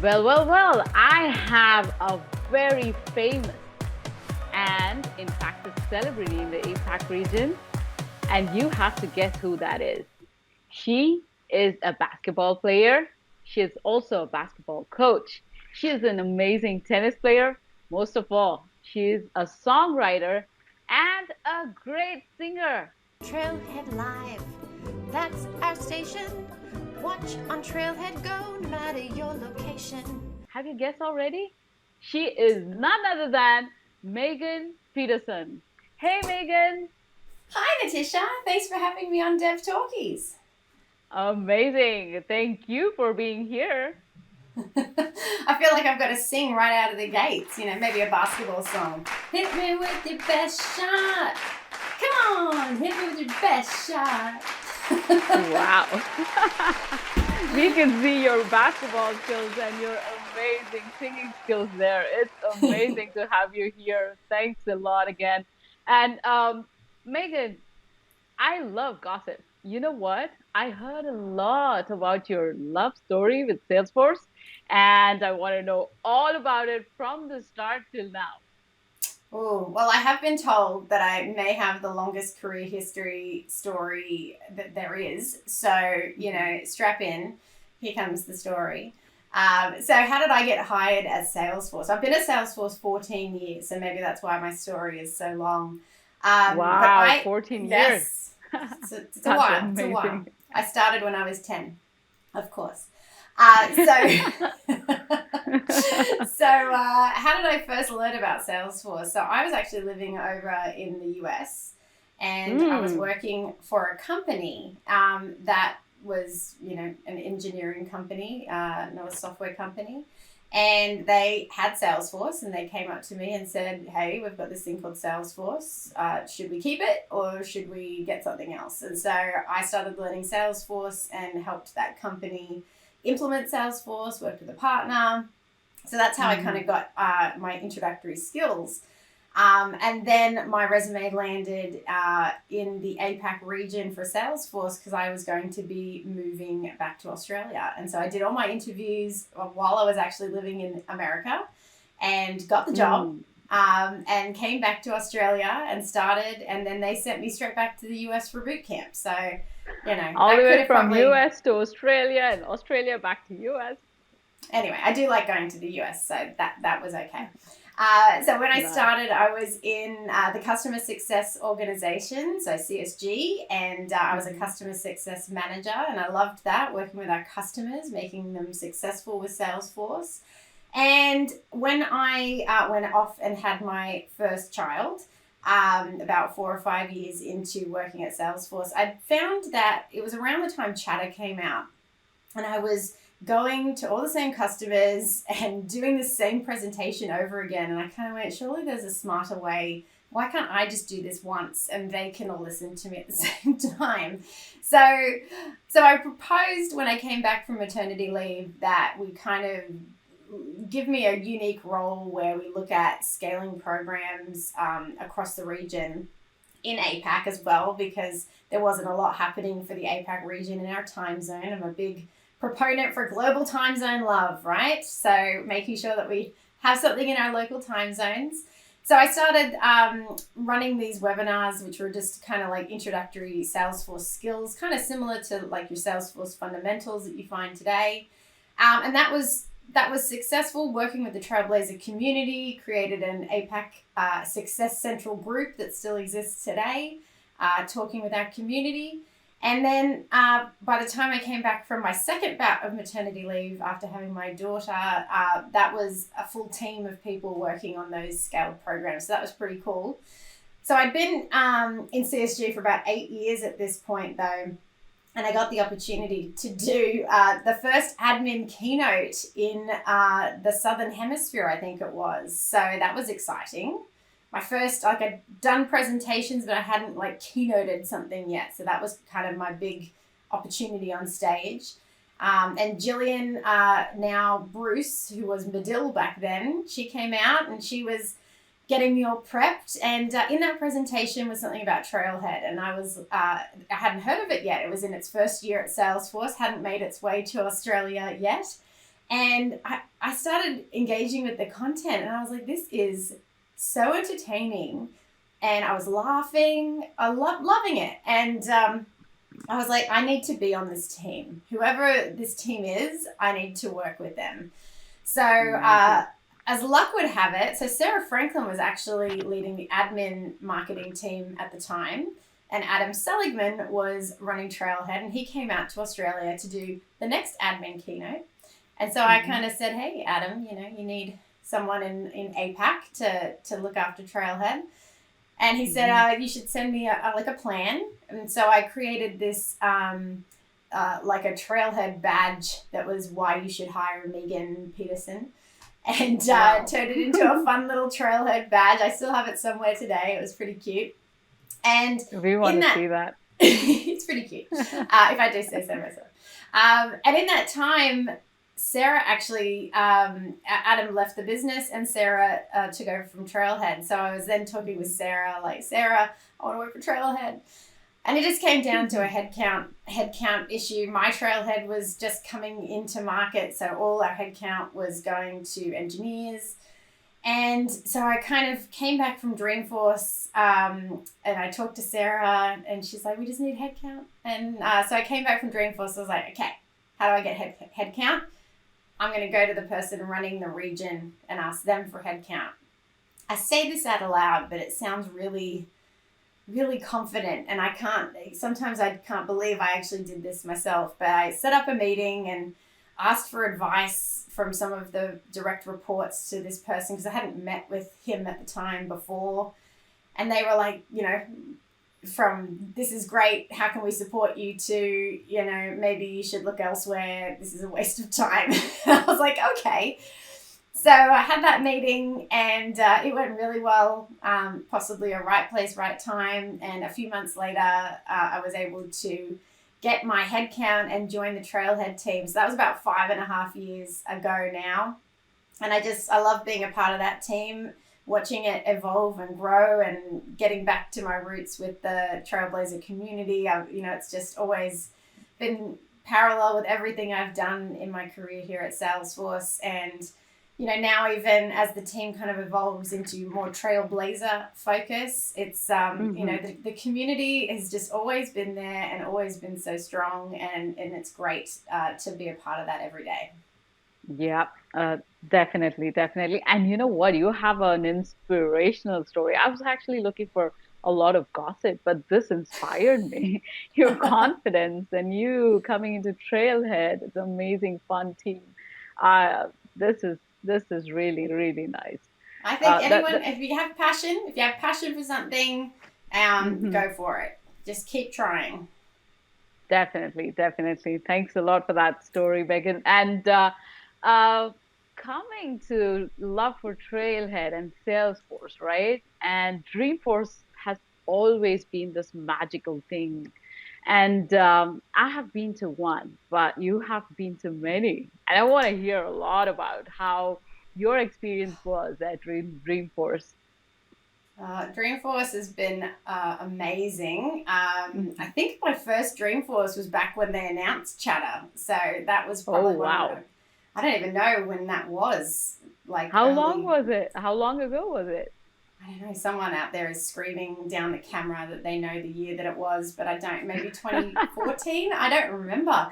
Well, I have a very famous and, in fact, a celebrity in the APAC region, and you have to guess who that is. She is a basketball player. She is also a basketball coach. She is an amazing tennis player. Most of all, she is a songwriter and a great singer. Trailhead Live, that's our station. Watch on Trailhead Go, no matter your location. Have you guessed already? She is none other than Megan Peterson. Hey, Megan. Hi, Nitisha. Thanks for having me on Dev Talkies. Amazing. Thank you for being here. I feel like I've got to sing right out of the gates, maybe a basketball song. Hit me with your best shot. Come on, hit me with your best shot. Wow. We can see your basketball skills and your amazing singing skills there. It's amazing to have you here. Thanks a lot again. And Megan, I love gossip. You know what? I heard a lot about your love story with Salesforce, and I want to know all about it from the start till now. Oh, well, I have been told that I may have the longest career history story that there is. So, strap in. Here comes the story. So how did I get hired at Salesforce? I've been at Salesforce 14 years, so maybe that's why my story is so long. Wow, 14 years. Yes. It's a while. Amazing. It's a while. I started when I was 10, of course. So how did I first learn about Salesforce? So I was actually living over in the US, and I was working for a company that was, an engineering company, not a software company. And they had Salesforce, and they came up to me and said, hey, we've got this thing called Salesforce. Should we keep it or should we get something else? And so I started learning Salesforce and helped that company implement Salesforce, worked with a partner. So that's how I kind of got my introductory skills. And then my resume landed in the APAC region for Salesforce because I was going to be moving back to Australia. And so I did all my interviews while I was actually living in America and got the job and came back to Australia and started. And then they sent me straight back to the US for boot camp. So, all the way from US to Australia and Australia back to US. Anyway, I do like going to the US, so that was okay. So when I started, I was in the customer success organization, so CSG, and I was a customer success manager, and I loved that, working with our customers, making them successful with Salesforce. And when I went off and had my first child, about 4 or 5 years into working at Salesforce, I found that it was around the time Chatter came out, and I was going to all the same customers and doing the same presentation over again. And I kind of went, surely there's a smarter way. Why can't I just do this once and they can all listen to me at the same time? So I proposed when I came back from maternity leave that we kind of give me a unique role where we look at scaling programs across the region in APAC as well, because there wasn't a lot happening for the APAC region in our time zone. I'm a big proponent for global time zone love, right? So making sure that we have something in our local time zones. So I started running these webinars, which were just kind of like introductory Salesforce skills, kind of similar to like your Salesforce fundamentals that you find today. And that was successful, working with the Trailblazer community, created an APAC Success Central group that still exists today, talking with our community. And then by the time I came back from my second bout of maternity leave after having my daughter, that was a full team of people working on those scaled programs. So that was pretty cool. So I'd been in CSG for about 8 years at this point, though. And I got the opportunity to do the first admin keynote in the Southern Hemisphere, I think it was. So that was exciting. My first, I'd done presentations, but I hadn't keynoted something yet. So that was kind of my big opportunity on stage. And Jillian, now Bruce, who was Medill back then, she came out and she was getting me all prepped. And in that presentation was something about Trailhead. And I hadn't heard of it yet. It was in its first year at Salesforce, hadn't made its way to Australia yet. And I started engaging with the content, and I was like, this is so entertaining. And I was laughing, loving it. And I was like, I need to be on this team. Whoever this team is, I need to work with them. So as luck would have it, so Sarah Franklin was actually leading the admin marketing team at the time. And Adam Seligman was running Trailhead, and he came out to Australia to do the next admin keynote. And so I kind of said, hey, Adam, you need someone in APAC to look after Trailhead. And he said, you should send me a plan. And so I created this like a Trailhead badge that was why you should hire Megan Peterson. And turned it into a fun little Trailhead badge. I still have it somewhere today. It was pretty cute. And we want to see that. It's pretty cute, if I do say so myself. And in that time, Sarah actually, Adam left the business, and Sarah took over from Trailhead. So I was then talking with Sarah, like, Sarah, I want to work for Trailhead. And it just came down to a headcount issue. My Trailhead was just coming into market, so all our headcount was going to engineers. And so I kind of came back from Dreamforce, and I talked to Sarah, and she's like, we just need headcount. And so I came back from Dreamforce. I was like, okay, how do I get headcount? I'm going to go to the person running the region and ask them for headcount. I say this out loud, but it sounds really, really confident. And sometimes I can't believe I actually did this myself. But I set up a meeting and asked for advice from some of the direct reports to this person, because I hadn't met with him at the time before. And they were like, from this is great, how can we support you, to, maybe you should look elsewhere, this is a waste of time. I was like, okay. So I had that meeting, and it went really well, possibly a right place, right time. And a few months later, I was able to get my headcount and join the Trailhead team. So that was about 5.5 years ago now. And I love being a part of that team, watching it evolve and grow, and getting back to my roots with the Trailblazer community. It's just always been parallel with everything I've done in my career here at Salesforce. And now, even as the team kind of evolves into more Trailblazer focus, it's, the community has just always been there and always been so strong. And it's great to be a part of that every day. Yeah, definitely. And you know what? You have an inspirational story. I was actually looking for a lot of gossip, but this inspired me. Your confidence and you coming into Trailhead, it's an amazing, fun team. This is really, really nice. I think if you have passion for something, go for it. Just keep trying. Definitely. Thanks a lot for that story, Megan. And coming to love for Trailhead and Salesforce, right? And Dreamforce has always been this magical thing. And I have been to one, but you have been to many. And I want to hear a lot about how your experience was at Dreamforce. Dreamforce has been amazing. I think my first Dreamforce was back when they announced Chatter. So that was probably I don't even know when that was. How long was it? How long ago was it? I don't know. Someone out there is screaming down the camera that they know the year that it was, but I don't. Maybe 2014? I don't remember.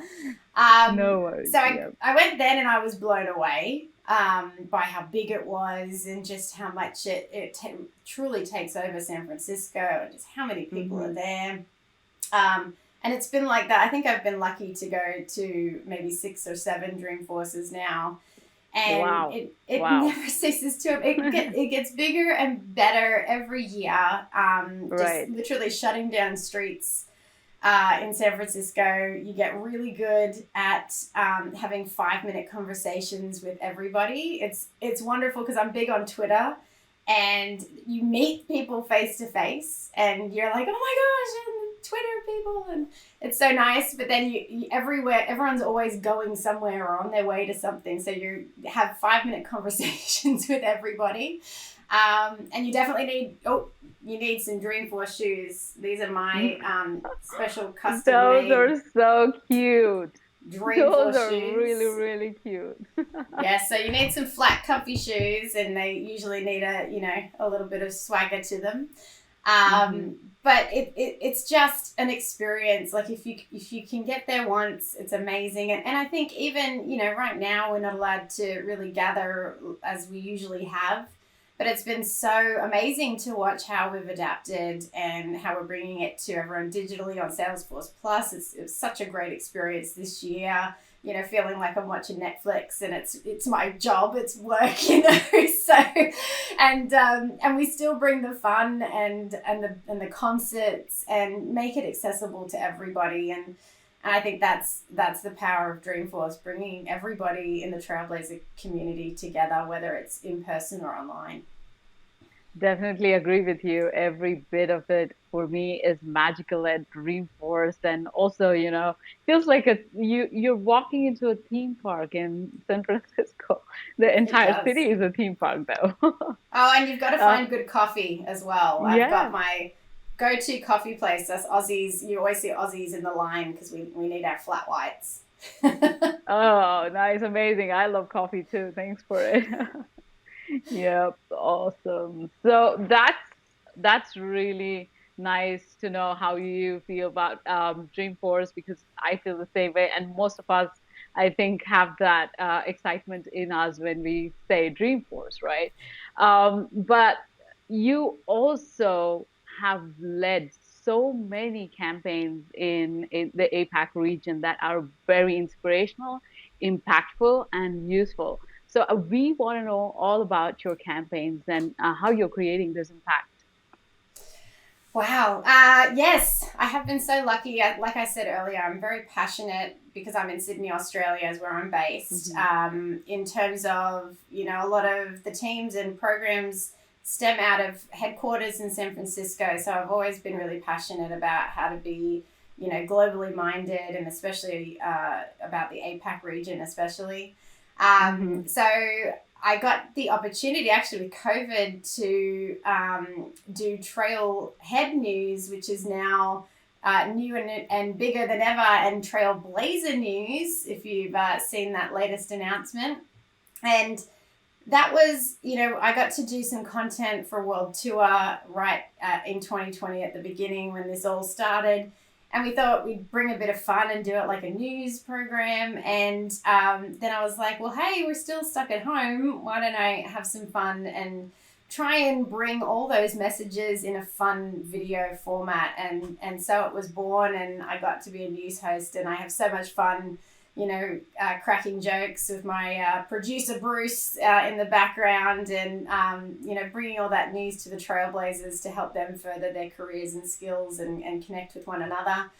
No worries. So I went then, and I was blown away by how big it was, and just how much it truly takes over San Francisco, and just how many people are there. And it's been like that. I think I've been lucky to go to maybe 6 or 7 Dreamforces now. And it never ceases to. It gets bigger and better every year. Just literally shutting down streets in San Francisco. You get really good at having 5-minute conversations with everybody. It's wonderful because I'm big on Twitter, and you meet people face to face, and you're like, oh my gosh, Twitter people, and it's so nice. But then you everywhere, everyone's always going somewhere or on their way to something, so you have 5-minute conversations with everybody. And you definitely need some Dreamforce shoes. These are my special custom those made. Are so cute. Those Dreamforce are shoes. really, really cute. Yeah, so you need some flat, comfy shoes, and they usually need a little bit of swagger to them. But it's just an experience. Like if you can get there once, it's amazing. And I think even, right now we're not allowed to really gather as we usually have. But it's been so amazing to watch how we've adapted and how we're bringing it to everyone digitally on Salesforce Plus. It's such a great experience this year. Feeling like I'm watching Netflix and it's my job, it's work, So, and we still bring the fun and the concerts and make it accessible to everybody. And I think that's the power of Dreamforce, bringing everybody in the Trailblazer community together, whether it's in person or online. Definitely agree with you. Every bit of it for me is magical at Dreamforce, and also, feels like you're walking into a theme park in San Francisco. The It entire does. city is a theme park, though. Oh, and you've got to find good coffee as well. I've got Yeah. my go-to coffee place. That's Aussies. You always see Aussies in the line because we need our flat whites. Oh, nice, amazing. I love coffee too. Thanks for it. Yep, awesome. So that's really nice to know how you feel about Dreamforce, because I feel the same way, and most of us, I think, have that excitement in us when we say Dreamforce, right? But you also have led so many campaigns in the APAC region that are very inspirational, impactful, and useful. So we want to know all about your campaigns and how you're creating this impact. Wow. Yes, I have been so lucky. Like I said earlier, I'm very passionate because I'm in Sydney, Australia, is where I'm based. In terms of, a lot of the teams and programs stem out of headquarters in San Francisco. So I've always been really passionate about how to be, globally minded, and especially about the APAC region, especially. So I got the opportunity actually with COVID to do Trailhead News, which is now new and bigger than ever, and Trailblazer News, if you've seen that latest announcement. And that was, I got to do some content for World Tour right in 2020 at the beginning when this all started. And we thought we'd bring a bit of fun and do it like a news program. And then I was like, well, hey, we're still stuck at home. Why don't I have some fun and try and bring all those messages in a fun video format? And so it was born, and I got to be a news host, and I have so much fun, cracking jokes with my producer Bruce in the background, and bringing all that news to the Trailblazers to help them further their careers and skills and connect with one another.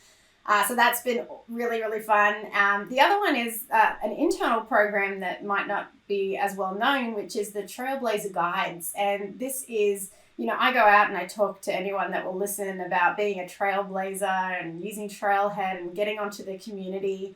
So that's been really, really fun. The other one is an internal program that might not be as well known, which is the Trailblazer Guides. And this is, I go out and I talk to anyone that will listen about being a Trailblazer and using Trailhead and getting onto the community.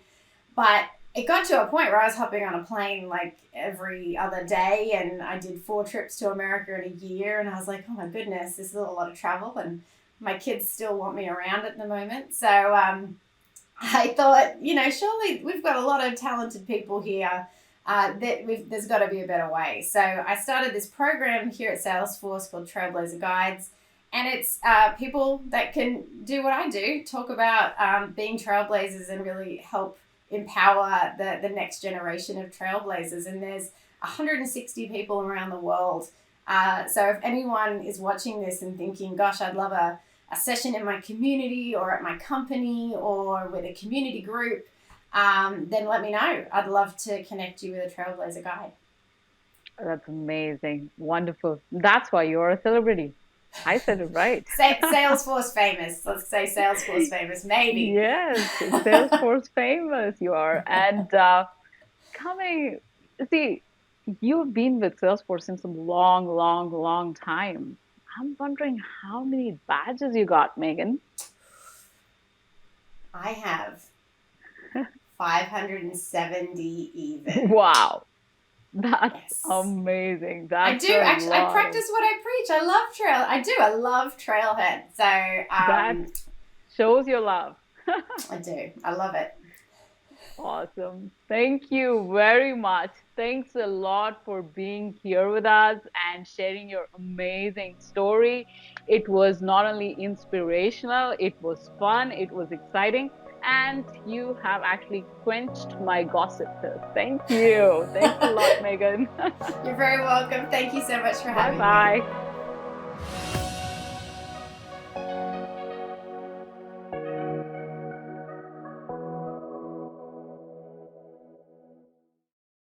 But it got to a point where I was hopping on a plane like every other day, and I did 4 trips to America in a year, and I was like, oh my goodness, this is a lot of travel, and my kids still want me around at the moment. So I thought, surely we've got a lot of talented people here, there's got to be a better way. So I started this program here at Salesforce called Trailblazer Guides. And it's people that can do what I do, talk about being trailblazers and really help empower the next generation of trailblazers. And there's 160 people around the world. So if anyone is watching this and thinking, gosh, I'd love a session in my community or at my company or with a community group, then let me know. I'd love to connect you with a Trailblazer guide. That's amazing. Wonderful. That's why you're a celebrity. I said it right. Salesforce famous. Let's say Salesforce famous, maybe. Yes, Salesforce famous you are. And you've been with Salesforce since a long, long, long time. I'm wondering how many badges you got, Megan. I have 570 even. Wow. That's amazing. That's I practice what I preach. I love I love Trailhead. So that shows your love. I do. I love it. Awesome. Thank you very much. Thanks a lot for being here with us and sharing your amazing story. It was not only inspirational, it was fun, it was exciting, and you have actually quenched my gossip thirst. Thank you. Thanks a lot, Megan. You're very welcome. Thank you so much for Bye having me. bye.